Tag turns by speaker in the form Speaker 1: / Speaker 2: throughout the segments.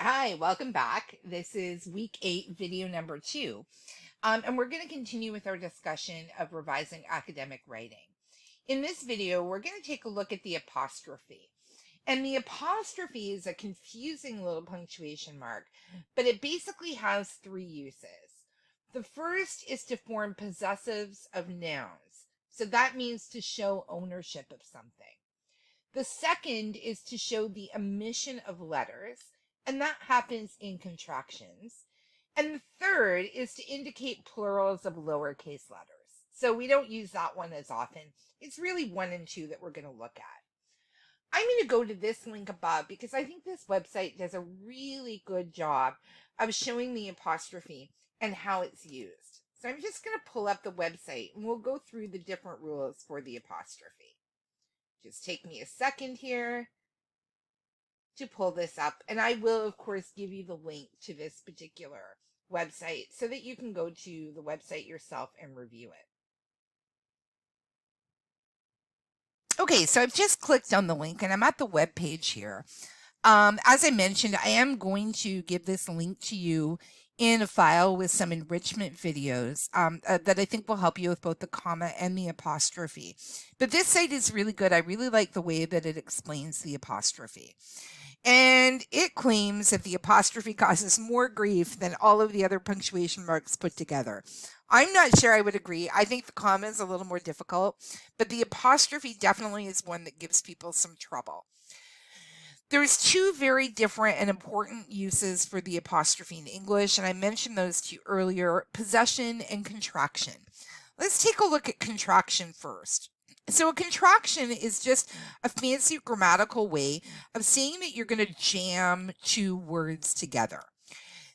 Speaker 1: Hi, welcome back. This is week 8, video number 2. And we're going to continue with our discussion of revising academic writing. In this video, we're going to take a look at the apostrophe. And the apostrophe is a confusing little punctuation mark, but it basically has 3 uses. The first is to form possessives of nouns. So that means to show ownership of something. The second is to show the omission of letters, and that happens in contractions. And the third is to indicate plurals of lowercase letters. So we don't use that one as often. It's really 1 and 2 that we're going to look at. I'm going to go to this link above because I think this website does a really good job of showing the apostrophe and how it's used. So I'm just going to pull up the website and we'll go through the different rules for the apostrophe. Just take me a second here to pull this up. And I will, of course, give you the link to this particular website so that you can go to the website yourself and review it. Okay, so I've just clicked on the link and I'm at the web page here. As I mentioned, I am going to give this link to you in a file with some enrichment videos that I think will help you with both the comma and the apostrophe. But this site is really good. I really like the way that it explains the apostrophe. And it claims that the apostrophe causes more grief than all of the other punctuation marks put together. I'm not sure I would agree. I think the comma is a little more difficult, but the apostrophe definitely is one that gives people some trouble. There's 2 very different and important uses for the apostrophe in English, and I mentioned those to you earlier, possession and contraction. Let's take a look at contraction first. So a contraction is just a fancy grammatical way of saying that you're going to jam 2 words together.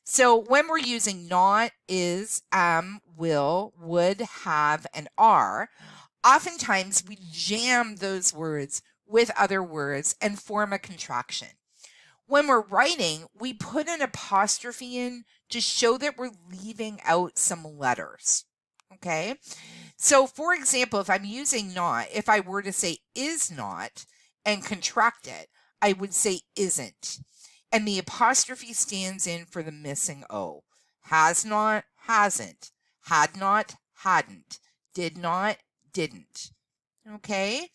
Speaker 1: So when we're using not, is, am, will, would, have, and are, oftentimes we jam those words with other words and form a contraction. When we're writing, we put an apostrophe in to show that we're leaving out some letters. Okay? So for example, if I'm using not, if I were to say is not and contract it, I would say isn't. And the apostrophe stands in for the missing O. Has not, hasn't. Had not, hadn't. Did not, didn't. Okay?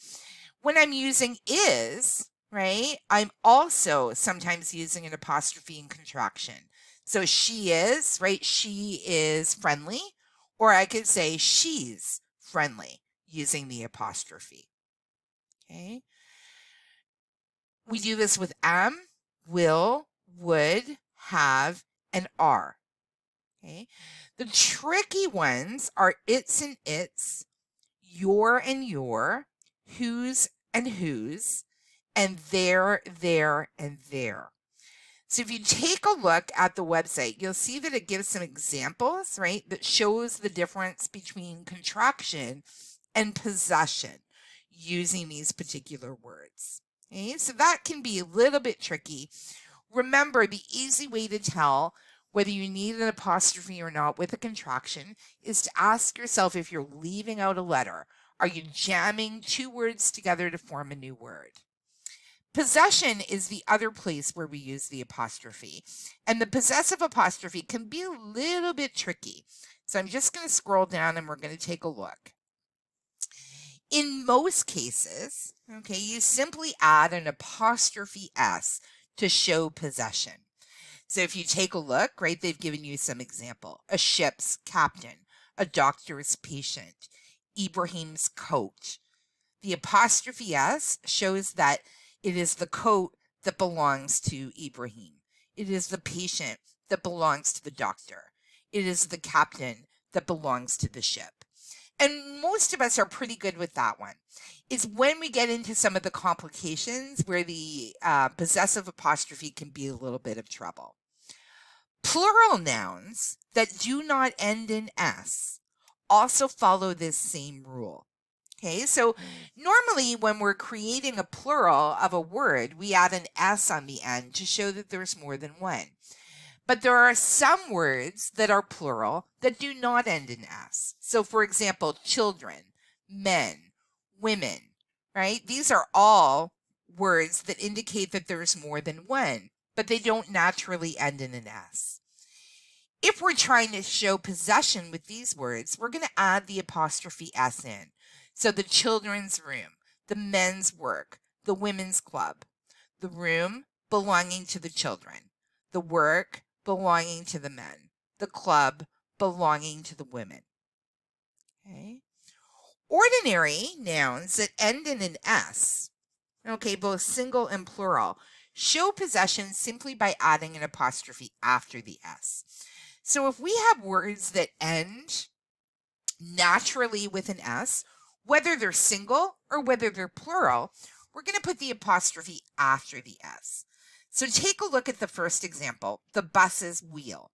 Speaker 1: When I'm using is, right, I'm also sometimes using an apostrophe in contraction. So she is, right, she is friendly, or I could say she's friendly using the apostrophe. Okay. We do this with am, will, would, have, and are. Okay. The tricky ones are its and its, your and your, whose and whose, and their, and their. So if you take a look at the website, you'll see that it gives some examples, right, that shows the difference between contraction and possession using these particular words. Okay, so that can be a little bit tricky. Remember, the easy way to tell whether you need an apostrophe or not with a contraction is to ask yourself if you're leaving out a letter. Are you jamming 2 words together to form a new word? Possession is the other place where we use the apostrophe. And the possessive apostrophe can be a little bit tricky. So I'm just going to scroll down and we're going to take a look. In most cases, okay, you simply add an apostrophe S to show possession. So if you take a look, right, they've given you some example. A ship's captain, a doctor's patient, Ibrahim's coat. The apostrophe S shows that it is the coat that belongs to Ibrahim. It is the patient that belongs to the doctor. It is the captain that belongs to the ship. And most of us are pretty good with that one. It's when we get into some of the complications where the possessive apostrophe can be a little bit of trouble. Plural nouns that do not end in S also follow this same rule. Okay, so normally when we're creating a plural of a word, we add an S on the end to show that there's more than one. But there are some words that are plural that do not end in S. So for example, children, men, women, right? These are all words that indicate that there's more than one, but they don't naturally end in an S. If we're trying to show possession with these words, we're going to add the apostrophe S in. So the children's room, the men's work, the women's club, the room belonging to the children, the work belonging to the men, the club belonging to the women. Okay. Ordinary nouns that end in an S, okay, both single and plural, show possession simply by adding an apostrophe after the S. So if we have words that end naturally with an S, whether they're single or whether they're plural, we're going to put the apostrophe after the S. So take a look at the first example, the bus's wheel.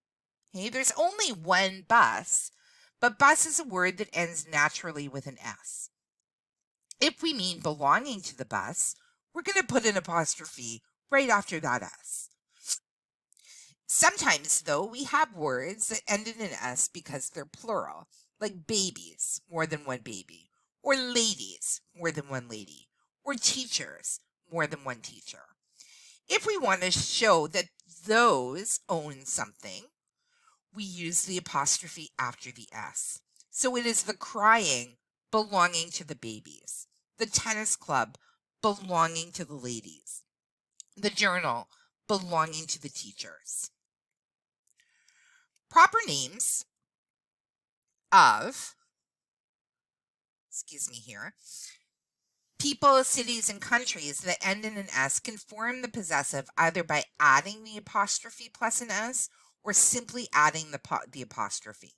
Speaker 1: Okay, there's only one bus, but bus is a word that ends naturally with an S. If we mean belonging to the bus, we're going to put an apostrophe right after that S. Sometimes, though, we have words that end in an S because they're plural, like babies, more than one baby, or ladies, more than one lady, or teachers, more than one teacher. If we want to show that those own something, we use the apostrophe after the S. So it is the crying belonging to the babies, the tennis club belonging to the ladies, the journal belonging to the teachers. Proper names of, people, cities, and countries that end in an S can form the possessive either by adding the apostrophe plus an S or simply adding the apostrophe.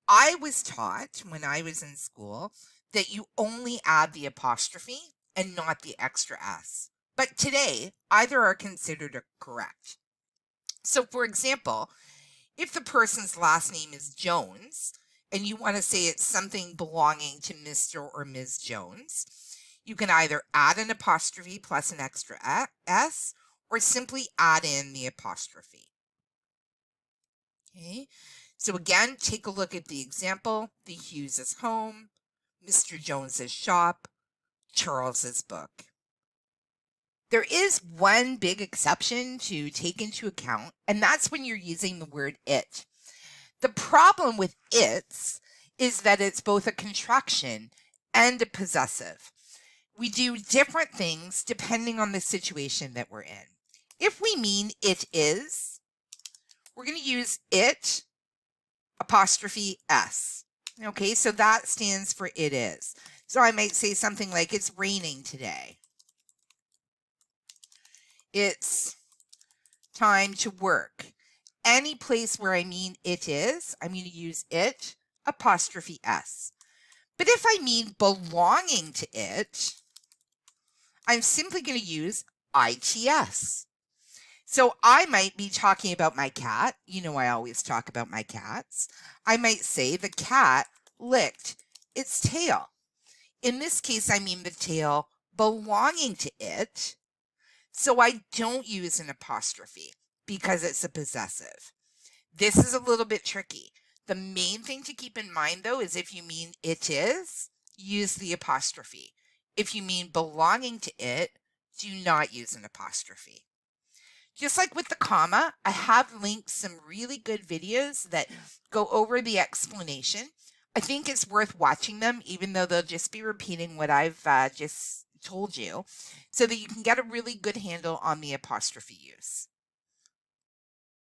Speaker 1: I was taught when I was in school that you only add the apostrophe and not the extra S. But today, either are considered correct. So, for example, if the person's last name is Jones and you want to say it's something belonging to Mr. or Ms. Jones, you can either add an apostrophe plus an extra S or simply add in the apostrophe. Okay, so again, take a look at the example: the Hughes' home, Mr. Jones's shop, Charles's book. There is one big exception to take into account, and that's when you're using the word it. The problem with its is that it's both a contraction and a possessive. We do different things depending on the situation that we're in. If we mean it is, we're going to use it apostrophe S. Okay, so that stands for it is. So I might say something like, it's raining today. It's time to work. Any place where I mean it is, I'm going to use it apostrophe S. But if I mean belonging to it, I'm simply going to use ITS. So I might be talking about my cat. You know, I always talk about my cats. I might say the cat licked its tail. In this case, I mean the tail belonging to it. So I don't use an apostrophe because it's a possessive. This is a little bit tricky. The main thing to keep in mind, though, is if you mean it is, use the apostrophe. If you mean belonging to it, do not use an apostrophe. Just like with the comma, I have linked some really good videos that go over the explanation. I think it's worth watching them, even though they'll just be repeating what I've just told you, so that you can get a really good handle on the apostrophe use.